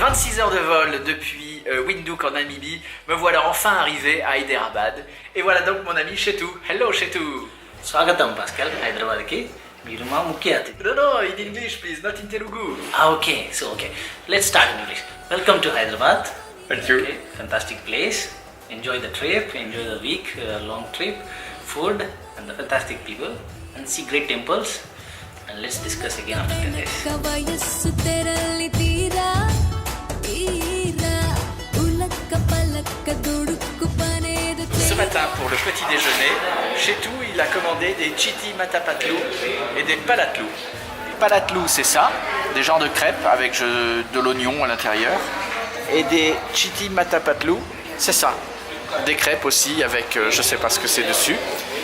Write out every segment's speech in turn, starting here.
26 heures de vol depuis Windhoek en Namibie, me voilà enfin arrivé à Hyderabad. Et voilà donc mon ami Chetu. Hello Chetu. Swagatam Pascal, Hyderabad ki. Miruma mukhya athithi. No, in English please, not in Telugu. Okay. Let's start in English. Welcome to Hyderabad. Thank you. Okay, fantastic place. Enjoy the trip, enjoy the week, long trip, food and the fantastic people and see great temples. And let's discuss again after 10 days. Ce matin, pour le petit déjeuner, Chetu, il a commandé des chiti matapatlu et des palatlu. Les palatlu, c'est ça, des genres de crêpes avec de l'oignon à l'intérieur. Et des chiti matapatlu, c'est ça, des crêpes aussi avec je sais pas ce que c'est dessus.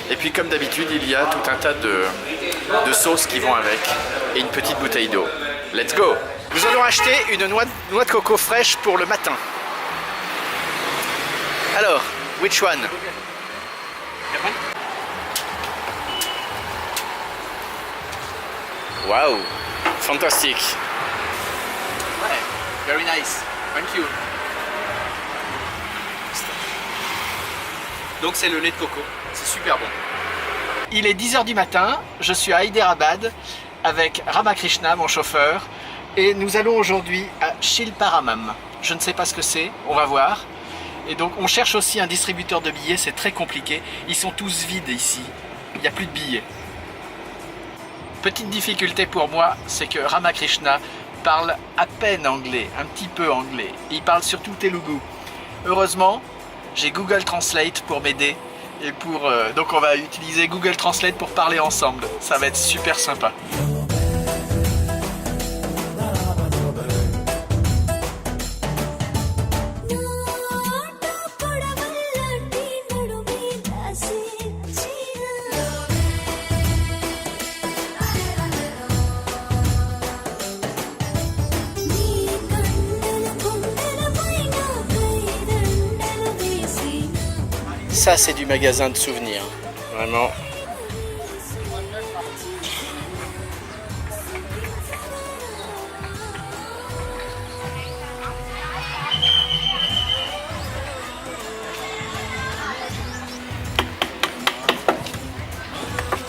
Et puis comme d'habitude, il y a tout un tas de sauces qui vont avec et une petite bouteille d'eau. Let's go! Nous allons acheter une noix de coco fraîche pour le matin. Alors, which one? Wow, fantastic. Ouais, very nice. Thank you. Donc c'est le lait de coco, c'est super bon. Il est 10 h du matin, je suis à Hyderabad avec Ramakrishna, mon chauffeur, et nous allons aujourd'hui à Shilparamam. Je ne sais pas ce que c'est, on va voir. Et donc on cherche aussi un distributeur de billets, c'est très compliqué. Ils sont tous vides ici, il n'y a plus de billets. Petite difficulté pour moi, c'est que Ramakrishna parle à peine anglais, un petit peu anglais. Il parle surtout Telugu. Heureusement, j'ai Google Translate pour m'aider. Et donc on va utiliser Google Translate pour parler ensemble. Ça va être super sympa. Ça, c'est du magasin de souvenirs, vraiment.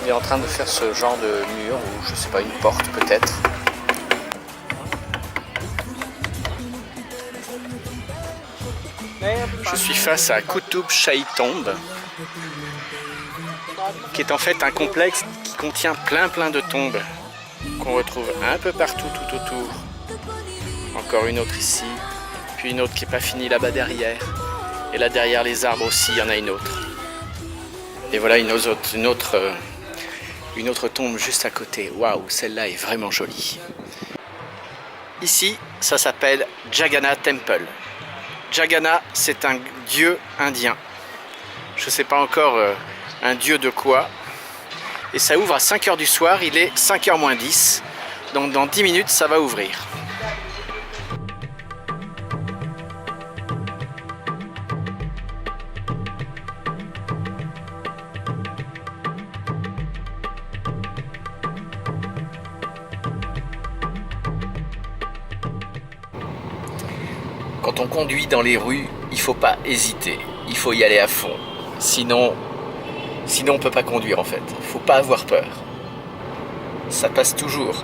Il est en train de faire ce genre de mur, ou je sais pas, une porte peut-être. Je suis face à Qutub Shahi Tomb, qui est en fait un complexe qui contient plein de tombes qu'on retrouve un peu partout tout autour. Encore une autre ici, puis une autre qui n'est pas finie là-bas derrière. Et là derrière les arbres aussi, il y en a une autre. Et voilà une autre tombe juste à côté. Waouh, celle-là est vraiment jolie. Ici, ça s'appelle Jagannath Temple. Jagannath, c'est un dieu indien. Je ne sais pas encore un dieu de quoi. Et ça ouvre à 5 h du soir, il est 5 h moins 10. Donc dans 10 minutes, ça va ouvrir. Quand on conduit dans les rues, il ne faut pas hésiter, il faut y aller à fond. Sinon on ne peut pas conduire en fait. Il ne faut pas avoir peur. Ça passe toujours.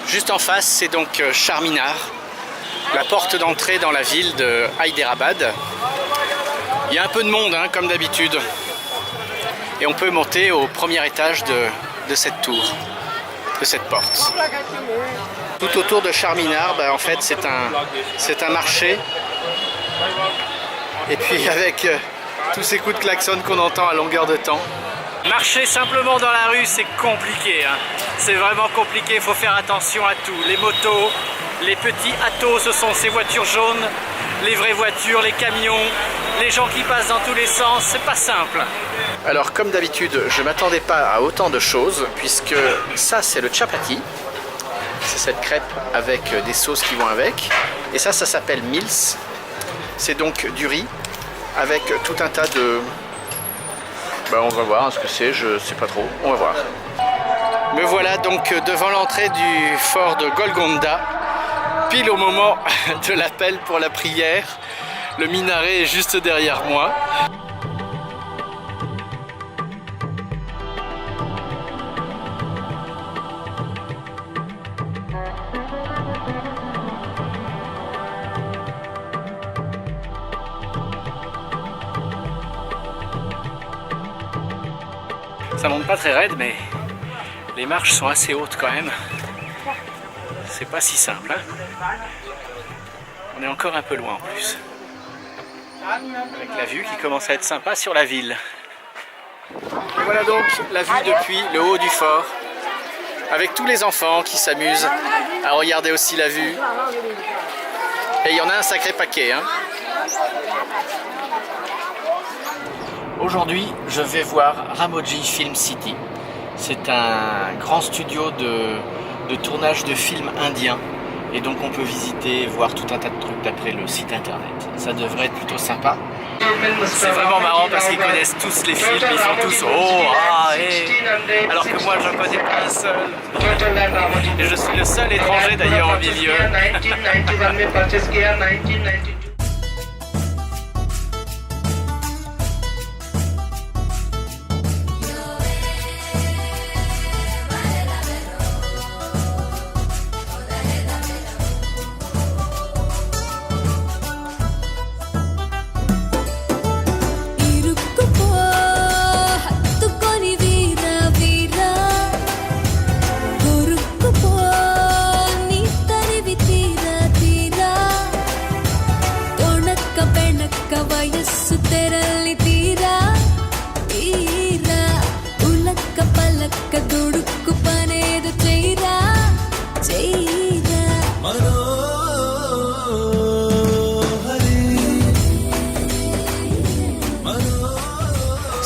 Juste en face, c'est donc Charminar, la porte d'entrée dans la ville de Hyderabad. Il y a un peu de monde, hein, comme d'habitude. Et on peut monter au premier étage de cette tour, de cette porte. Tout autour de Charminar, en fait c'est un marché. Et puis avec tous ces coups de klaxon qu'on entend à longueur de temps. Marcher simplement dans la rue, c'est compliqué, hein. C'est vraiment compliqué, il faut faire attention à tout. Les motos, les petits atos, ce sont ces voitures jaunes, les vraies voitures, les camions, les gens qui passent dans tous les sens, c'est pas simple. Alors comme d'habitude, je ne m'attendais pas à autant de choses, puisque ça c'est le chapati. C'est cette crêpe avec des sauces qui vont avec. Et ça s'appelle Mills. C'est donc du riz avec tout un tas Bah on va voir ce que c'est, je sais pas trop, on va voir. Me voilà donc devant l'entrée du fort de Golconda, pile au moment de l'appel pour la prière. Le minaret est juste derrière moi. Ça monte pas très raide, mais les marches sont assez hautes quand même. C'est pas si simple, hein. On est encore un peu loin en plus. Avec la vue qui commence à être sympa sur la ville. Et voilà donc la vue depuis le haut du fort. Avec tous les enfants qui s'amusent à regarder aussi la vue. Et il y en a un sacré paquet, hein. Aujourd'hui, je vais voir Ramoji Film City. C'est un grand studio de tournage de films indiens. Et donc on peut visiter, voir tout un tas de trucs d'après le site internet. Ça devrait être plutôt sympa. C'est vraiment marrant parce qu'ils connaissent tous les films, ils sont tous « Oh, ah, hey !» Alors que moi, j'en connais pas un seul. Et je suis le seul étranger d'ailleurs au milieu.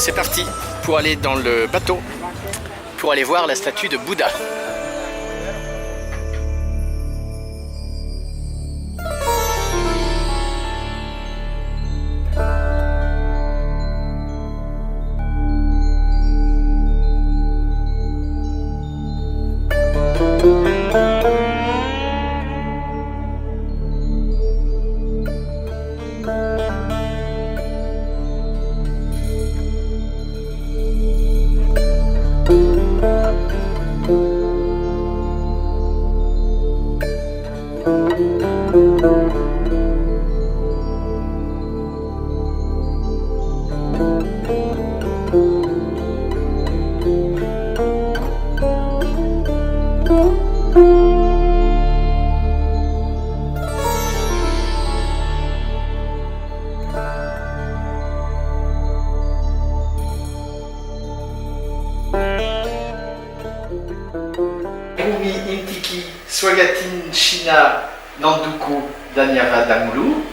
C'est parti pour aller dans le bateau, pour aller voir la statue de Bouddha. Rumi Intiki Swagatin China Nanduku Danyara Damulu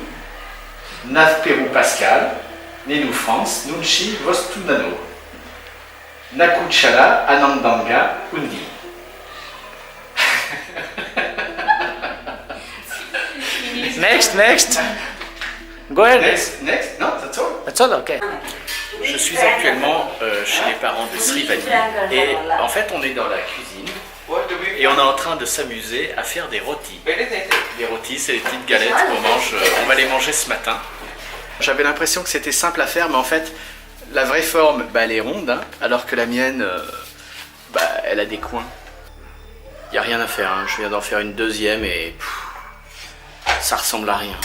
Nav Peru Pascal Nenu France Nunchi Vostunano Nakuchala Anandanga Undi. Next. Go ahead. Next? No, that's all. That's all, okay. Je suis actuellement chez les parents de Srivani et en fait on est dans la cuisine et on est en train de s'amuser à faire des rôtis. Les rôtis, c'est les petites galettes qu'on mange, on va les manger ce matin. J'avais l'impression que c'était simple à faire, mais en fait la vraie forme, elle est ronde, hein, alors que la mienne, elle a des coins. Il n'y a rien à faire, hein. Je viens d'en faire une deuxième et ça ressemble à rien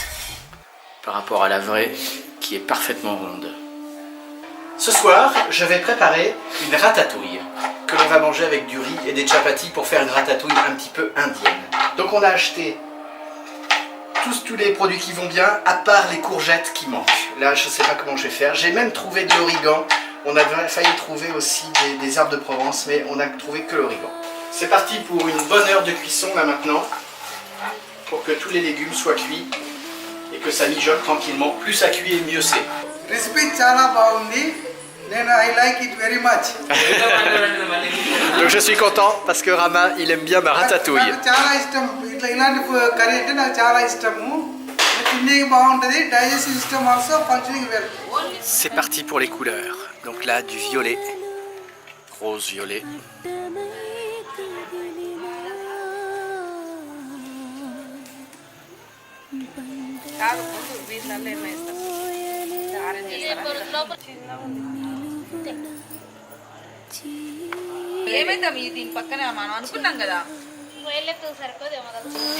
par rapport à la vraie qui est parfaitement ronde. Ce soir, je vais préparer une ratatouille que l'on va manger avec du riz et des chapatis pour faire une ratatouille un petit peu indienne. Donc on a acheté tous les produits qui vont bien, à part les courgettes qui manquent. Là, je ne sais pas comment je vais faire. J'ai même trouvé de l'origan. On a failli trouver aussi des herbes de Provence, mais on n'a trouvé que l'origan. C'est parti pour une bonne heure de cuisson là maintenant, pour que tous les légumes soient cuits et que ça mijote tranquillement. Plus ça cuit et mieux c'est. Recipe chala bagundi, then I like it very much. Donc je suis content parce que Rama il aime bien ma ratatouille. Chala istam, itla ilanti curry ante naaku chala istamu. తిండికి బాగుంటుంది, digestive system also functioning well. C'est parti pour les couleurs. Donc là, du violet, rose violet.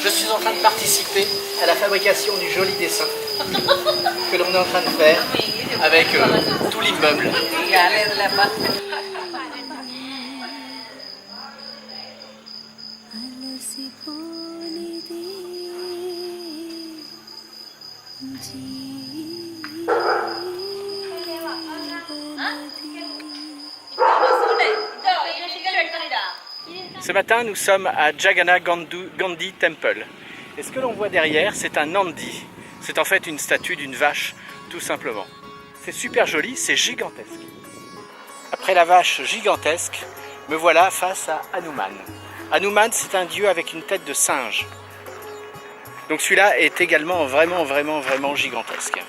Je suis en train de participer à la fabrication du joli dessin que l'on est en train de faire avec tout l'immeuble. Ce matin, nous sommes à Jagannath Gandhi Temple. Et ce que l'on voit derrière, c'est un Nandi. C'est en fait une statue d'une vache, tout simplement. C'est super joli, c'est gigantesque. Après la vache gigantesque, me voilà face à Hanuman. Hanuman, c'est un dieu avec une tête de singe. Donc celui-là est également vraiment gigantesque.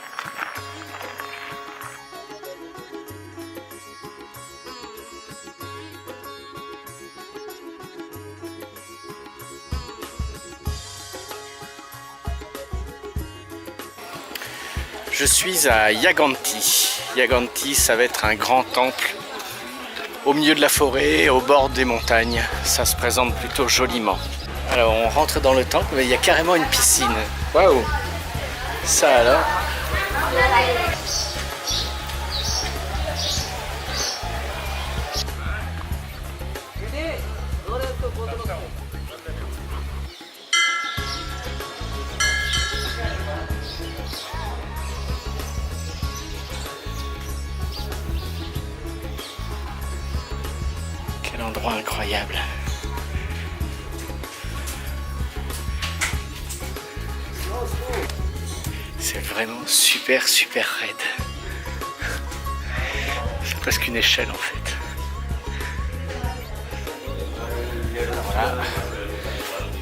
Je suis à Yaganti. Yaganti, ça va être un grand temple au milieu de la forêt, au bord des montagnes. Ça se présente plutôt joliment. Alors on rentre dans le temple, mais il y a carrément une piscine. Waouh! Ça alors? Quel endroit incroyable. C'est vraiment super raide. C'est presque une échelle en fait. Voilà.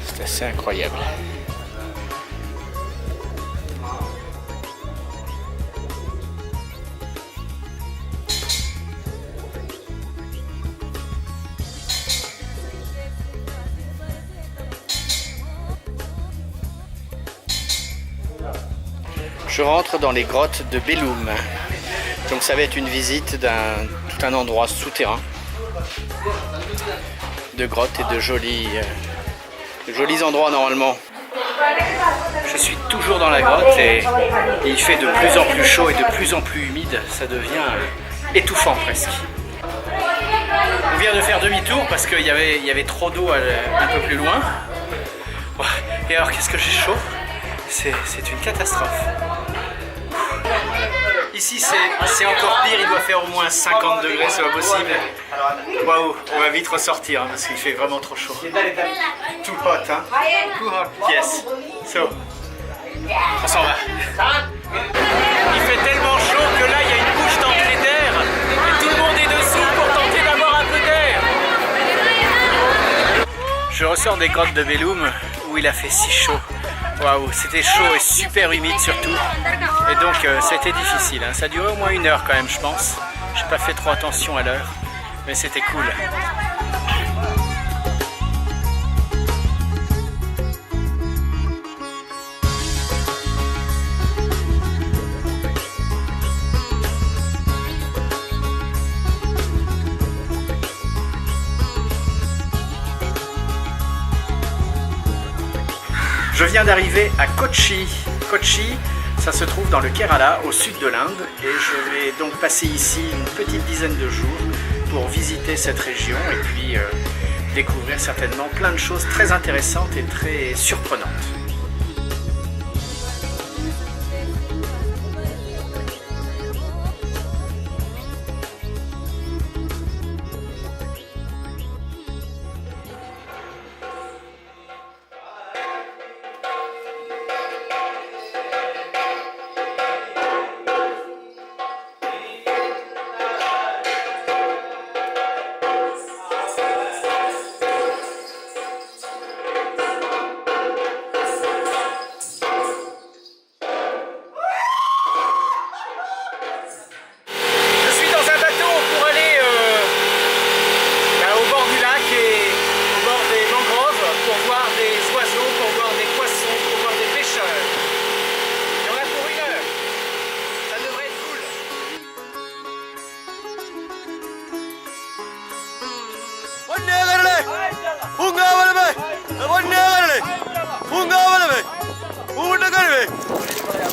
C'est assez incroyable. Je rentre dans les grottes de Belum. Donc ça va être une visite d'un tout un endroit souterrain de grottes et de jolis endroits normalement. Je suis toujours dans la grotte et il fait de plus en plus chaud et de plus en plus humide. Ça devient étouffant presque. On vient de faire demi-tour parce qu'il y avait trop d'eau un peu plus loin. Et alors qu'est-ce que j'ai chaud? C'est une catastrophe. Ici c'est encore pire, il doit faire au moins 50 degrés, c'est pas possible. Waouh, on va vite ressortir hein, parce qu'il fait vraiment trop chaud. Too hot, hein? Too hot, yes. So, on s'en va. Il fait tellement chaud que là il y a une couche d'entrée d'air et tout le monde est dessous pour tenter d'avoir un peu d'air. Je ressors des grottes de Belum où il a fait si chaud. Waouh, c'était chaud et super humide surtout. Et donc c'était difficile, hein. Ça a duré au moins 1 heure quand même je pense. J'ai pas fait trop attention à l'heure, mais c'était cool. Je viens d'arriver à Kochi. Kochi, ça se trouve dans le Kerala, au sud de l'Inde, et je vais donc passer ici une petite dizaine de jours pour visiter cette région et puis découvrir certainement plein de choses très intéressantes et très surprenantes.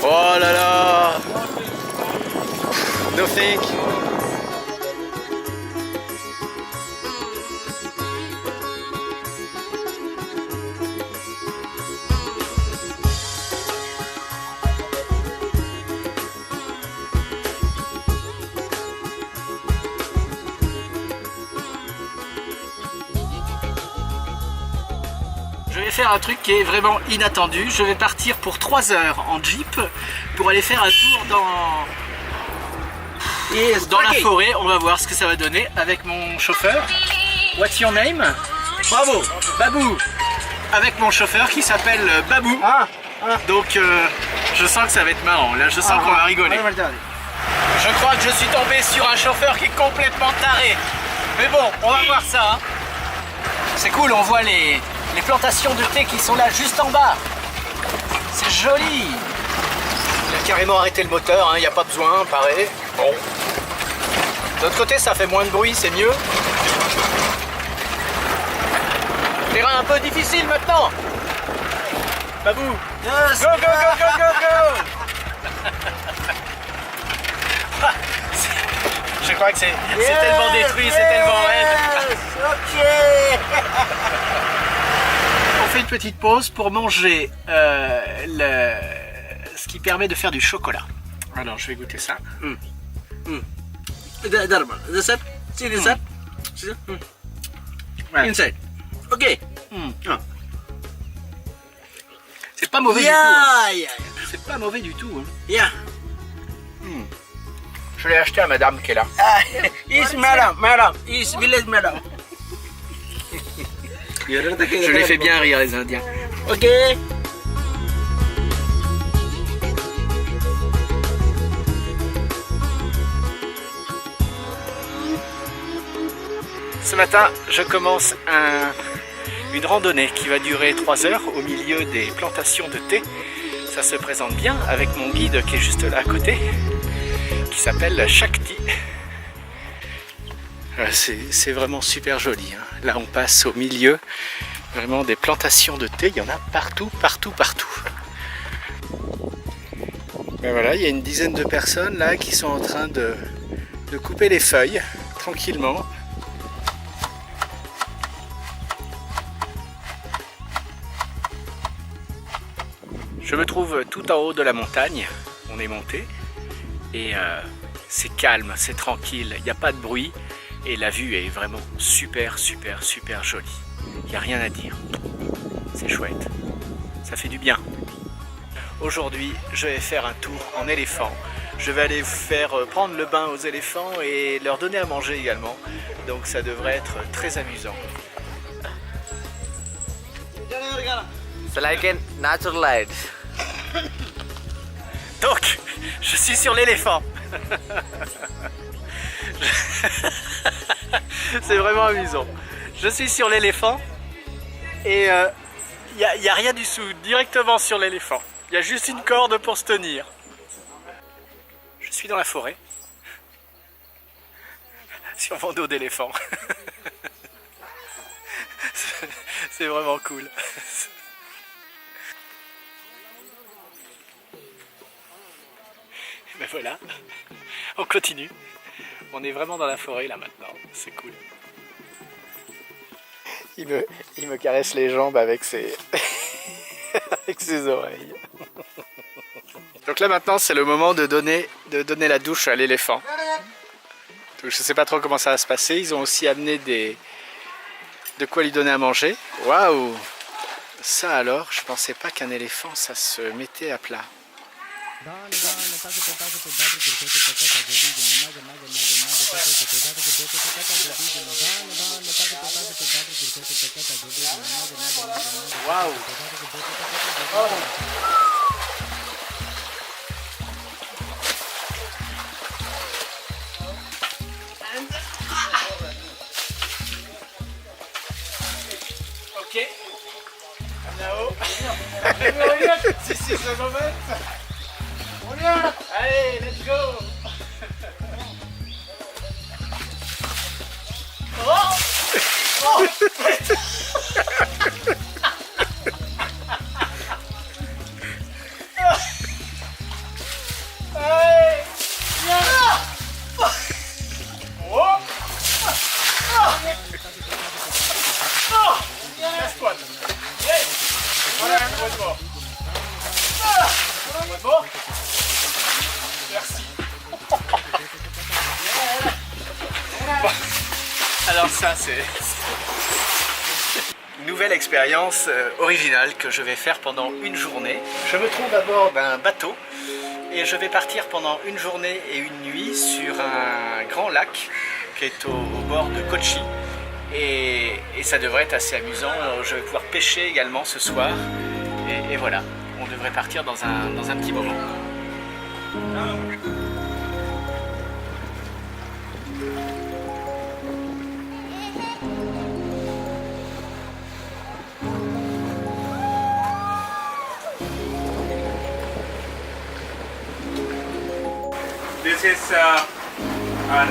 Oh là là. No think. Je vais faire un truc qui est vraiment inattendu. Je vais partir pour 3 heures en jeep pour aller faire un tour dans la forêt. On va voir ce que ça va donner avec mon chauffeur. What's your name? Babou. Babou. Avec mon chauffeur qui s'appelle Babou. Donc je sens que ça va être marrant. Là je sens qu'on va rigoler. Je crois que je suis tombé sur un chauffeur qui est complètement taré. Mais bon, on va voir ça. Hein. C'est cool, on voit les plantations de thé qui sont là juste en bas. C'est joli. Il a carrément arrêté le moteur, il n'y a pas besoin, pareil. Bon. De l'autre côté, ça fait moins de bruit, c'est mieux. Terrain un peu difficile maintenant. Babou. Yes. Go, go, go, go, go, go. Je crois que c'est tellement détruit, c'est tellement raide. Ok. On fait une petite pause pour manger ce qui permet de faire du chocolat. Alors je vais goûter ça. Ouais. Inside. Ok. C'est pas mauvais du tout. Hein. C'est pas mauvais du tout. Hein. Yeah. Je l'ai acheté à madame qui est là. Is madam. Is village madam. Je les fais bien rire les Indiens. Ok. Ce matin, je commence une randonnée qui va durer 3 heures au milieu des plantations de thé. Ça se présente bien avec mon guide qui est juste là à côté, qui s'appelle Shakti. C'est vraiment super joli. Hein. Là, on passe au milieu vraiment des plantations de thé. Il y en a partout, partout, partout. Ben voilà, il y a une dizaine de personnes là qui sont en train de couper les feuilles tranquillement. Je me trouve tout en haut de la montagne. On est monté et c'est calme, c'est tranquille, il n'y a pas de bruit. Et la vue est vraiment super, super, super jolie. Il n'y a rien à dire. C'est chouette. Ça fait du bien. Aujourd'hui, je vais faire un tour en éléphant. Je vais aller faire prendre le bain aux éléphants et leur donner à manger également. Donc ça devrait être très amusant. So like in natural light. Donc, je suis sur l'éléphant. C'est vraiment amusant. Je suis sur l'éléphant et il n'y a rien du tout, directement sur l'éléphant. Il y a juste une corde pour se tenir. Je suis dans la forêt, sur mon dos d'éléphant. C'est vraiment cool. Ben voilà, on continue. On est vraiment dans la forêt là maintenant, c'est cool. Il me caresse les jambes avec ses, avec ses oreilles. Donc là maintenant c'est le moment de donner la douche à l'éléphant. Je ne sais pas trop comment ça va se passer. Ils ont aussi amené de quoi lui donner à manger. Waouh! Ça alors, je pensais pas qu'un éléphant ça se mettait à plat. Waouh! Ok. Là-haut. This is the moment. Allez, let's go. Oh! Oh! ça c'est une nouvelle expérience originale que je vais faire pendant une journée. Je me trouve à bord d'un bateau et je vais partir pendant une journée et une nuit sur un grand lac qui est au bord de Kochi. Et ça devrait être assez amusant. Je vais pouvoir pêcher également ce soir. Et voilà, on devrait partir dans un petit moment. This is an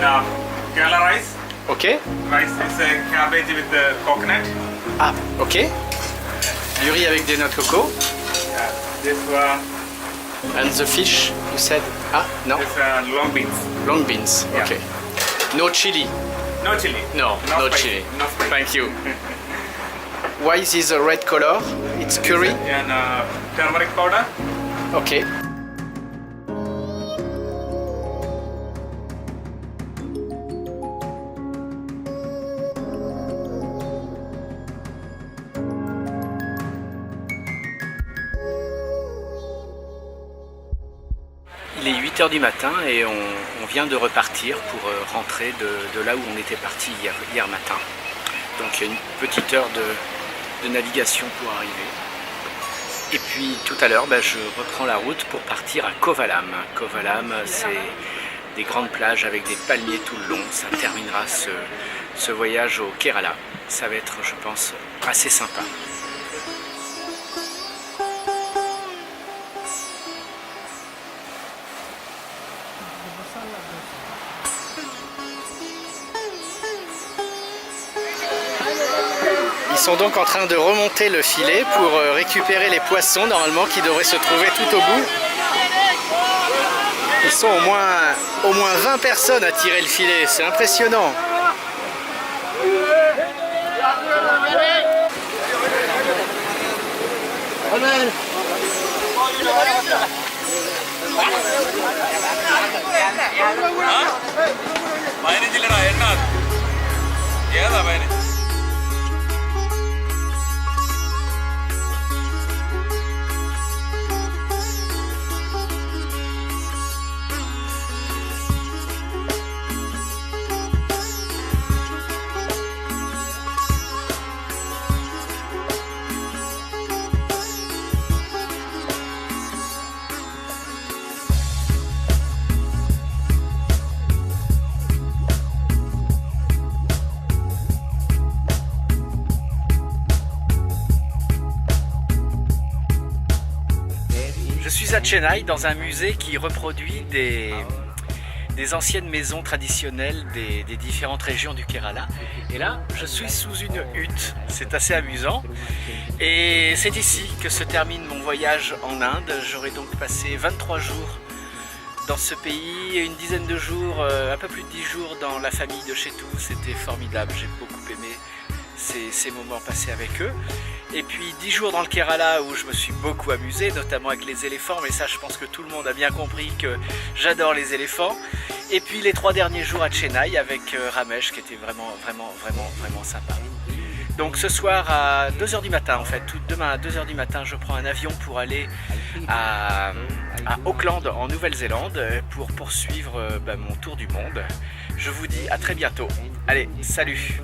Kerala rice. Ok. Rice is a cabbage with the coconut. Ah, ok. Du riz avec des noix de coco. This And the fish, you said? Ah, no. is long beans. Long beans, Yeah. ok. No chili. No chili. No, no spicy. chili. No spicy. Thank you. Why is this a red color? It's curry? And turmeric powder. Ok. Il est 8 h du matin et on vient de repartir pour rentrer de là où on était parti hier matin. Donc il y a une petite heure de navigation pour arriver. Et puis tout à l'heure, je reprends la route pour partir à Kovalam. Kovalam, c'est des grandes plages avec des palmiers tout le long. Ça terminera ce voyage au Kerala. Ça va être, je pense, assez sympa. Ils sont donc en train de remonter le filet pour récupérer les poissons normalement qui devraient se trouver tout au bout. Ils sont au moins 20 personnes à tirer le filet, c'est impressionnant. Je suis à Chennai dans un musée qui reproduit des anciennes maisons traditionnelles des différentes régions du Kerala. Et là, je suis sous une hutte, c'est assez amusant. Et c'est ici que se termine mon voyage en Inde. J'aurai donc passé 23 jours dans ce pays, une dizaine de jours, un peu plus de 10 jours dans la famille de Chetu. C'était formidable, j'ai beaucoup aimé ces moments passés avec eux. Et puis 10 jours dans le Kerala où je me suis beaucoup amusé, notamment avec les éléphants, mais ça je pense que tout le monde a bien compris que j'adore les éléphants. Et puis les 3 derniers jours à Chennai avec Ramesh qui était vraiment sympa. Donc ce soir à 2 h du matin en fait, demain à 2 h du matin je prends un avion pour aller à Auckland en Nouvelle-Zélande pour poursuivre mon tour du monde. Je vous dis à très bientôt. Allez, salut!